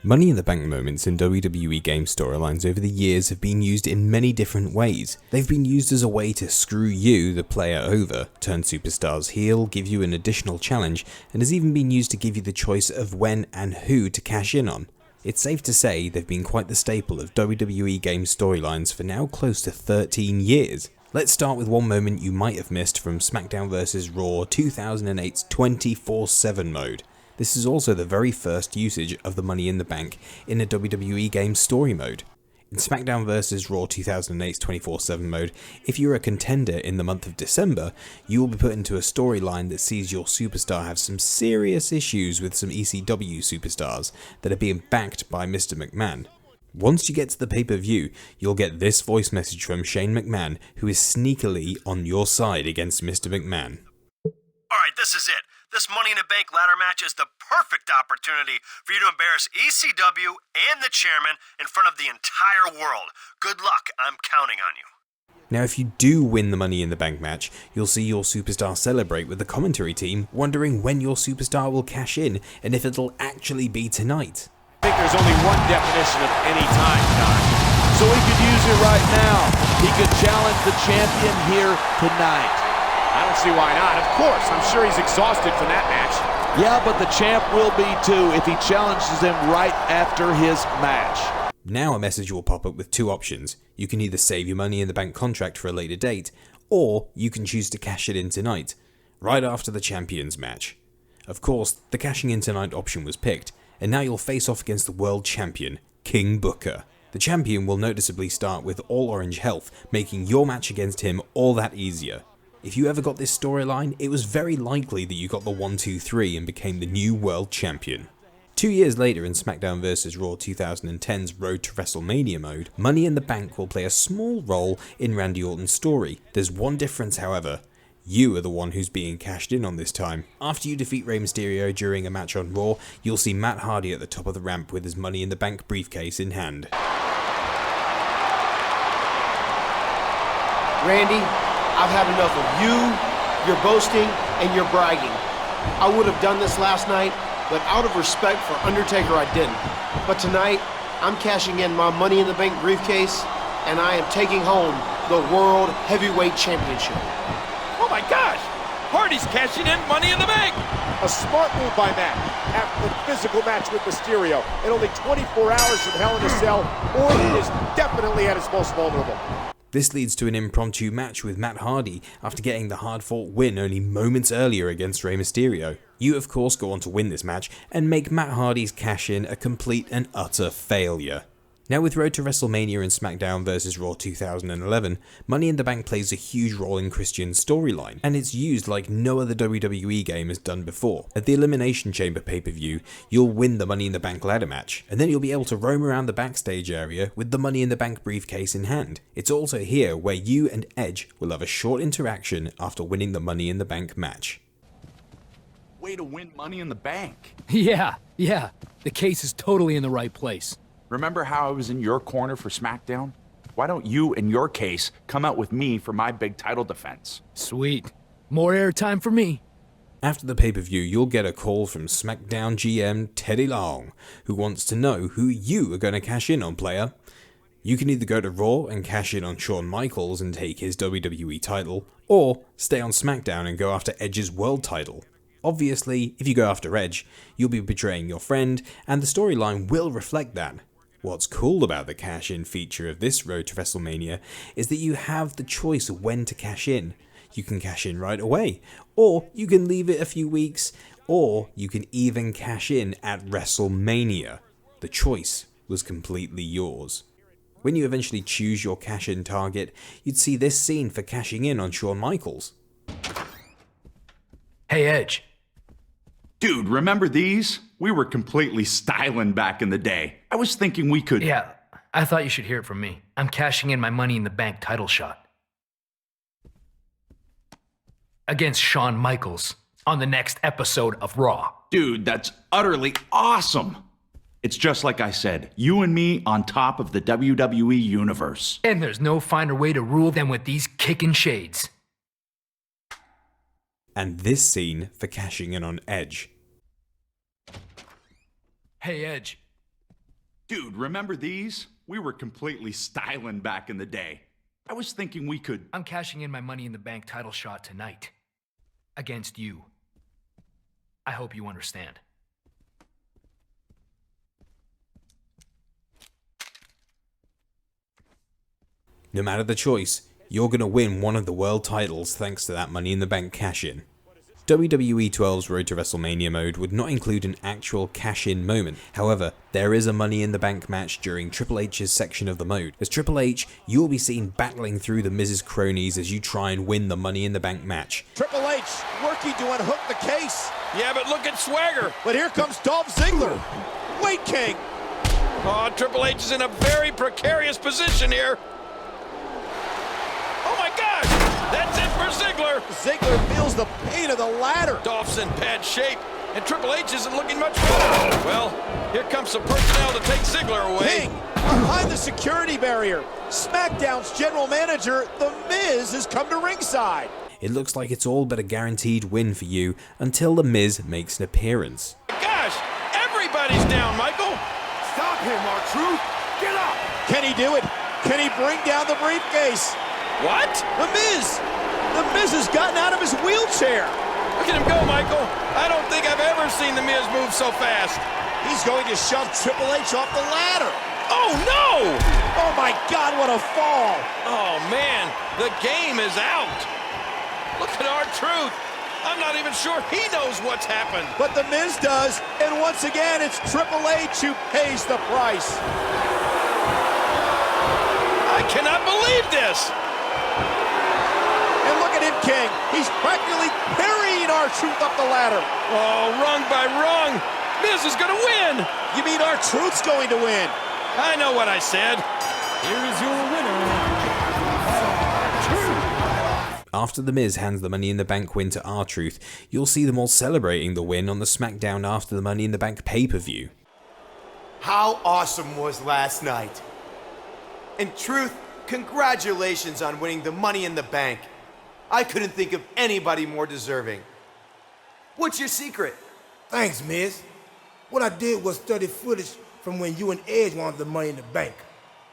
Money in the Bank moments in WWE Games storylines over the years have been used in many different ways. They've been used as a way to screw you, the player, over, turn superstars heel, give you an additional challenge, and has even been used to give you the choice of when and who to cash in on. It's safe to say they've been quite the staple of WWE Games storylines for now close to 13 years. Let's start with one moment you might have missed from Smackdown vs Raw 2008's 24/7 mode. This is also the very first usage of the Money in the Bank in a WWE Games story mode. In Smackdown vs Raw 2008's 24/7 mode, if you're a contender in the month of December, you will be put into a storyline that sees your superstar have some serious issues with some ECW superstars that are being backed by Mr. McMahon. Once you get to the pay-per-view, you'll get this voice message from Shane McMahon, who is sneakily on your side against Mr. McMahon. Alright, this is it. This Money in the Bank ladder match is the perfect opportunity for you to embarrass ECW and the chairman in front of the entire world. Good luck, I'm counting on you. Now if you do win the Money in the Bank match, you'll see your superstar celebrate with the commentary team, wondering when your superstar will cash in and if it'll actually be tonight. I think there's only one definition of any time, Don. So he could use it right now. He could challenge the champion here tonight. I don't see why not. Of course, I'm sure he's exhausted from that match. Yeah, but the champ will be too if he challenges him right after his match. Now a message will pop up with two options. You can either save your Money in the Bank contract for a later date, or you can choose to cash it in tonight, right after the champions match. Of course, the cashing in tonight option was picked, and now you'll face off against the world champion, King Booker. The champion will noticeably start with all orange health, making your match against him all that easier. If you ever got this storyline, it was very likely that you got the 1-2-3 and became the new world champion. 2 years later in Smackdown vs Raw 2010's Road to WrestleMania mode, Money in the Bank will play a small role in Randy Orton's story. There's one difference, however. You are the one who's being cashed in on this time. After you defeat Rey Mysterio during a match on Raw, you'll see Matt Hardy at the top of the ramp with his Money in the Bank briefcase in hand. Randy, I've had enough of you, your boasting, and your bragging. I would have done this last night, but out of respect for Undertaker, I didn't. But tonight, I'm cashing in my Money in the Bank briefcase, and I am taking home the World Heavyweight Championship. Oh my gosh! Hardy's cashing in Money in the Bank! A smart move by Matt. After the physical match with Mysterio, in only 24 hours from Hell in a Cell, Orton is definitely at his most vulnerable. This leads to an impromptu match with Matt Hardy after getting the hard-fought win only moments earlier against Rey Mysterio. You of course go on to win this match and make Matt Hardy's cash-in a complete and utter failure. Now with Road to WrestleMania and Smackdown vs Raw 2011, Money in the Bank plays a huge role in Christian's storyline, and it's used like no other WWE game has done before. At the Elimination Chamber pay-per-view, you'll win the Money in the Bank ladder match, and then you'll be able to roam around the backstage area with the Money in the Bank briefcase in hand. It's also here where you and Edge will have a short interaction after winning the Money in the Bank match. Way to win Money in the Bank. Yeah. The case is totally in the right place. Remember how I was in your corner for Smackdown? Why don't you, in your case, come out with me for my big title defense? Sweet. More airtime for me. After the pay-per-view, you'll get a call from Smackdown GM Teddy Long, who wants to know who you are going to cash in on, player. You can either go to Raw and cash in on Shawn Michaels and take his WWE title, or stay on Smackdown and go after Edge's world title. Obviously, if you go after Edge, you'll be betraying your friend, and the storyline will reflect that. What's cool about the cash-in feature of this Road to WrestleMania is that you have the choice of when to cash in. You can cash in right away, or you can leave it a few weeks, or you can even cash in at WrestleMania. The choice was completely yours. When you eventually choose your cash-in target, you'd see this scene for cashing in on Shawn Michaels. Hey, Edge. Dude, remember these? We were completely styling back in the day. I was thinking we could... Yeah, I thought you should hear it from me. I'm cashing in my Money in the Bank title shot against Shawn Michaels on the next episode of Raw. Dude, that's utterly awesome. It's just like I said, you and me on top of the WWE universe. And there's no finer way to rule than with these kicking shades. And this scene for cashing in on Edge. Hey, Edge. Dude, remember these? We were completely styling back in the day. I was thinking we could... I'm cashing in my Money in the Bank title shot tonight. Against you. I hope you understand. No matter the choice, you're going to win one of the world titles thanks to that Money in the Bank cash-in. WWE 12's Road to WrestleMania mode would not include an actual cash-in moment. However, there is a Money in the Bank match during Triple H's section of the mode. As Triple H, you'll be seen battling through the Miz's cronies as you try and win the Money in the Bank match. Triple H working to unhook the case. Yeah, but look at Swagger. But here comes Dolph Ziggler. Weight King. Oh, Triple H is in a very precarious position here. Oh my gosh! That's it for Ziggler. Ziggler feels the pain of the ladder. Dolph's in bad shape, and Triple H isn't looking much better. Well, here comes some personnel to take Ziggler away. King, behind the security barrier. Smackdown's general manager, The Miz, has come to ringside. It looks like it's all but a guaranteed win for you until The Miz makes an appearance. Gosh, everybody's down, Michael. Stop him, R-Truth! Get up! Can he do it? Can he bring down the briefcase? What? The Miz! The Miz has gotten out of his wheelchair. Look at him go, Michael. I don't think I've ever seen The Miz move so fast. He's going to shove Triple H off the ladder. Oh, no! Oh, my God, what a fall. Oh, man, the game is out. Look at R-Truth. I'm not even sure he knows what's happened. But The Miz does, and once again, it's Triple H who pays the price. I cannot believe this. And look at him, King. He's practically parrying R-Truth up the ladder. Oh, rung by rung. Miz is going to win. You mean R-Truth's going to win? I know what I said. Here's your winner. After The Miz hands the Money in the Bank win to R-Truth, you'll see them all celebrating the win on the Smackdown After the Money in the Bank pay-per-view. How awesome was last night? In truth, congratulations on winning the Money in the Bank. I couldn't think of anybody more deserving. What's your secret? Thanks, Miz. What I did was study footage from when you and Edge wanted the Money in the Bank.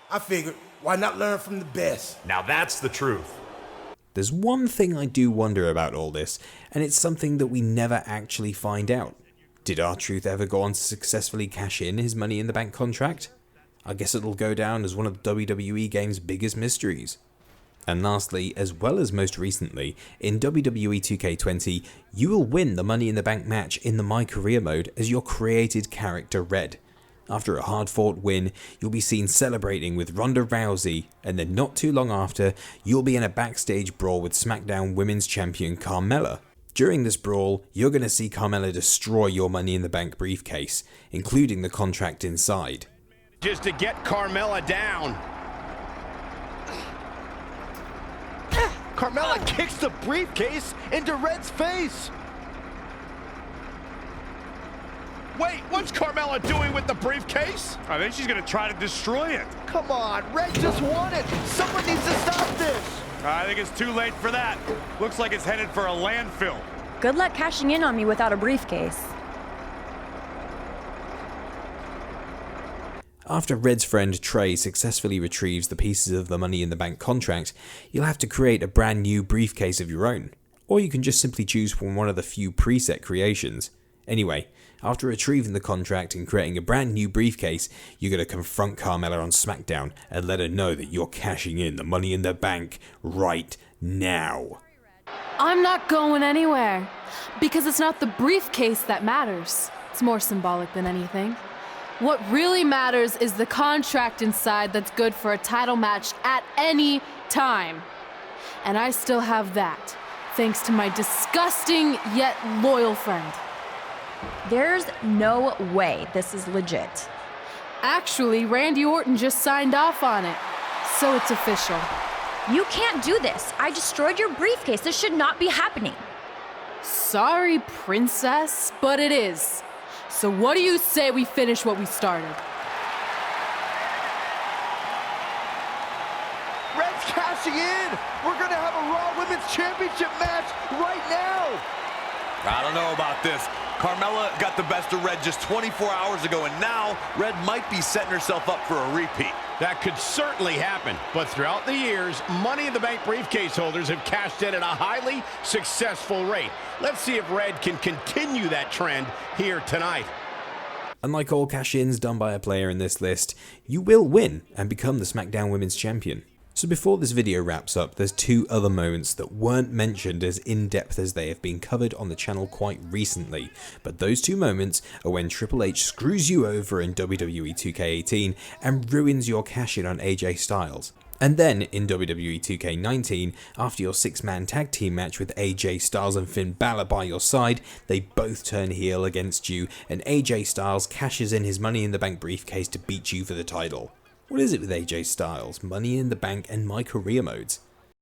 I figured, why not learn from the best? Now that's the truth. There's one thing I do wonder about all this, and it's something that we never actually find out. Did R-Truth ever go on to successfully cash in his Money in the Bank contract? I guess it'll go down as one of the WWE Games' biggest mysteries. And lastly, as well as most recently, in WWE 2K20, you will win the Money in the Bank match in the My Career mode as your created character Red. After a hard-fought win, you'll be seen celebrating with Ronda Rousey, and then not too long after, you'll be in a backstage brawl with SmackDown Women's Champion Carmella. During this brawl, you're going to see Carmella destroy your Money in the Bank briefcase, including the contract inside. Just to get Carmella down. Carmella kicks the briefcase into Red's face. Wait, what's Carmella doing with the briefcase? I think she's gonna try to destroy it. Come on, Red just won it. Someone needs to stop this. I think it's too late for that. Looks like it's headed for a landfill. Good luck cashing in on me without a briefcase. After Red's friend Trey successfully retrieves the pieces of the Money in the Bank contract, you'll have to create a brand new briefcase of your own, or you can just simply choose from one of the few preset creations. Anyway, after retrieving the contract and creating a brand new briefcase, you're going to confront Carmella on SmackDown and let her know that you're cashing in the Money in the Bank right now. I'm not going anywhere, because it's not the briefcase that matters. It's more symbolic than anything. What really matters is the contract inside that's good for a title match at any time. And I still have that, thanks to my disgusting yet loyal friend. There's no way this is legit. Actually, Randy Orton just signed off on it, so it's official. You can't do this. I destroyed your briefcase. This should not be happening. Sorry, princess, but it is. So what do you say we finish what we started? Red's cashing in. We're gonna have a Raw Women's Championship match right now. I don't know about this. Carmella got the best of Red just 24 hours ago, and now Red might be setting herself up for a repeat. That could certainly happen, but throughout the years, Money in the Bank briefcase holders have cashed in at a highly successful rate. Let's see if Red can continue that trend here tonight. Unlike all cash-ins done by a player in this list, you will win and become the SmackDown Women's Champion. So before this video wraps up, there's two other moments that weren't mentioned as in-depth as they have been covered on the channel quite recently, but those two moments are when Triple H screws you over in WWE 2K18 and ruins your cash-in on AJ Styles. And then in WWE 2K19, after your 6-man tag team match with AJ Styles and Finn Balor by your side, they both turn heel against you and AJ Styles cashes in his Money in the Bank briefcase to beat you for the title. What is it with AJ Styles, Money in the Bank and My Career modes?